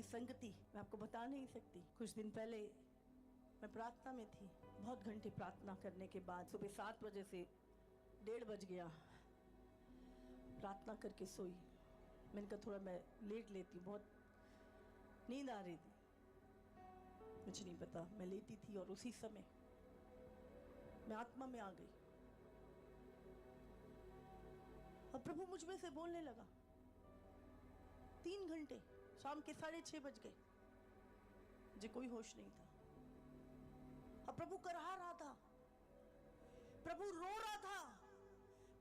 संगति मैं आपको बता नहीं सकती। कुछ दिन पहले मैं प्रार्थना में थी, बहुत घंटे प्रार्थना करने के बाद सुबह 7 बजे से 1:30 बज गया। प्रार्थना करके सोई। मैंने कहा थोड़ा मैं लेट लेती हूँ, बहुत नींद आ रही थी। मुझे नहीं पता मैं लेटी थी और उसी समय मैं आत्मा में आ गई और प्रभु मुझ में से बोलने लगा। 3 घंटे, शाम के 6:30 बज गए, मुझे कोई होश नहीं था और प्रभु कराह रहा था, प्रभु रो रहा था।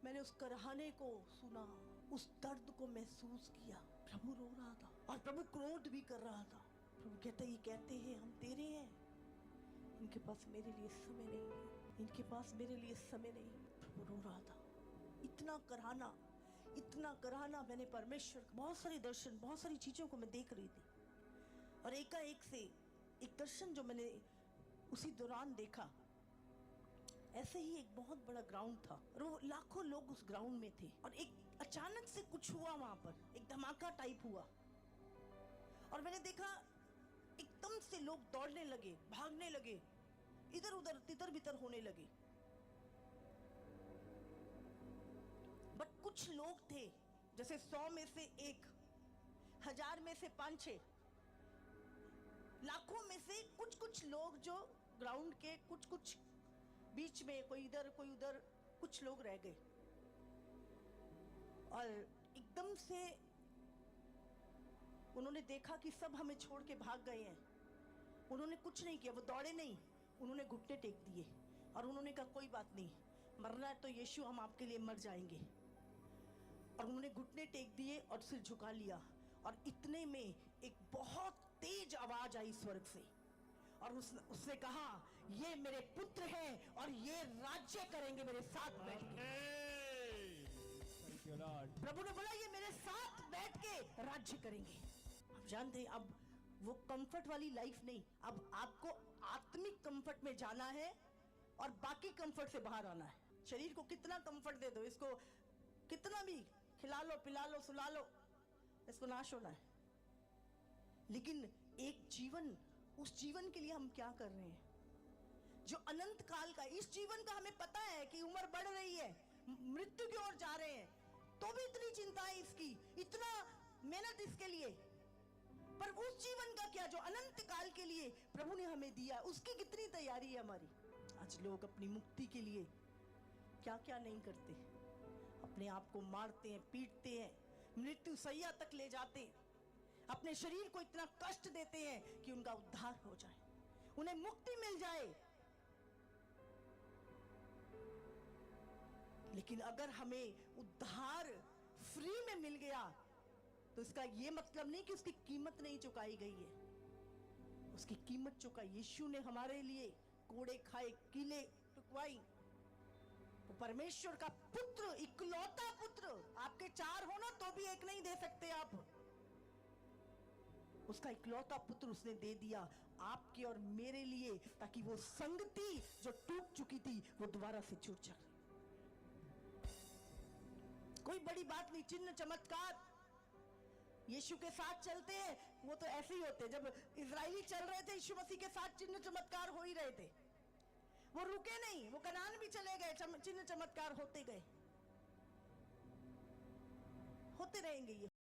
मैंने उस कराहने को सुना, उस दर्द को महसूस किया। प्रभु रो रहा था और प्रभु क्रोध भी कर रहा था। प्रभु कहते ये कहते हैं हम तेरे हैं, इनके पास मेरे लिए समय नहीं है, इनके पास मेरे लिए समय नहीं है। प्रभु रो रहा था। इतना कराहना मैंने परमेश्वर, बहुत सारे दर्शन, बहुत सारी चीजों को मैं देख रही थी और एकाएक से एक दर्शन जो मैंने उसी दौरान देखा, ऐसे ही एक बहुत बड़ा ग्राउंड था और वो लाखों लोग उस ग्राउंड में थे और एक अचानक से कुछ हुआ, वहां पर एक धमाका टाइप हुआ और मैंने देखा एकदम से लोग दौड़ने लगे, भागने लगे, इधर उधर तितर बितर होने लगे। बट कुछ लोग थे, जैसे 100 में से 1, 1000 में से 5-6, लाखों में से कुछ लोग जो ग्राउंड के कुछ बीच में, कोई इधर कोई उधर, कुछ लोग रह गए और एकदम से उन्होंने देखा कि सब हमें छोड़ के भाग गए हैं। उन्होंने कुछ नहीं किया, वो दौड़े नहीं, उन्होंने घुटने टेक दिए और उन्होंने कहा कोई बात नहीं, मरना है तो यीशु हम आपके लिए मर जाएंगे। और उन्होंने घुटने टेक दिए और सिर झुका लिया और इतने में एक बहुत तेज आवाज आई स्वर्ग से और उसने कहा ये मेरे पुत्र हैं और ये राज्य करेंगे मेरे साथ बैठ के। प्रभु ने बोला ये मेरे साथ बैठ के राज्य करेंगे। आप जानते हैं अब वो कंफर्ट वाली लाइफ नहीं, अब आपको आत्मिक कंफर्ट में जाना है और बाकी कंफर्ट से बाहर आना है। शरीर को कितना कंफर्ट दे दो, इसको कितना भी खिला लो, पिला लो, सुला लो, इसको नाश होना है। लेकिन एक जीवन, उस जीवन के लिए हम क्या कर रहे हैं जो अनंत काल का, इस जीवन का हमें पता है कि उम्र बढ़ रही है, मृत्यु की ओर जा रहे हैं, तो भी इतनी चिंता है इसकी, इतना मेहनत इसके लिए। पर उस जीवन का क्या जो अनंत काल के लिए प्रभु ने हमें दिया, उसकी कितनी तैयारी है हमारी। आज लोग अपनी मुक्ति के लिए क्या क्या नहीं करते, अपने आप को मारते हैं, पीटते हैं, मृत्यु सैया तक ले जाते हैं, अपने शरीर को इतना कष्ट देते हैं कि उनका उद्धार हो जाए, उन्हें मुक्ति मिल जाए। लेकिन अगर हमें उद्धार फ्री में मिल गया तो इसका यह मतलब नहीं कि उसकी कीमत नहीं चुकाई गई है। उसकी कीमत चुकाई यीशु ने हमारे लिए, कोड़े खाए, कीले टुकवाई। वो परमेश्वर का पुत्र, इकलौता पुत्र, आपके 4 हो ना तो भी एक नहीं दे सकते आप। उसका इकलौता पुत्र उसने दे दिया आपके और मेरे लिए, ताकि वो संगति जो टूट चुकी थी वो दोबारा से जुड़ जाए। कोई बड़ी बात नहीं। चिन्ह चमत्कार यीशु के साथ चलते हैं, वो तो ऐसे ही होते। जब इजरायली चल रहे थे यीशु मसीह के साथ, चिन्ह चमत्कार हो ही रहे थे, वो रुके नहीं, वो कनान भी चले गए, चिन्ह चमत्कार होते गए, होते रहेंगे, ये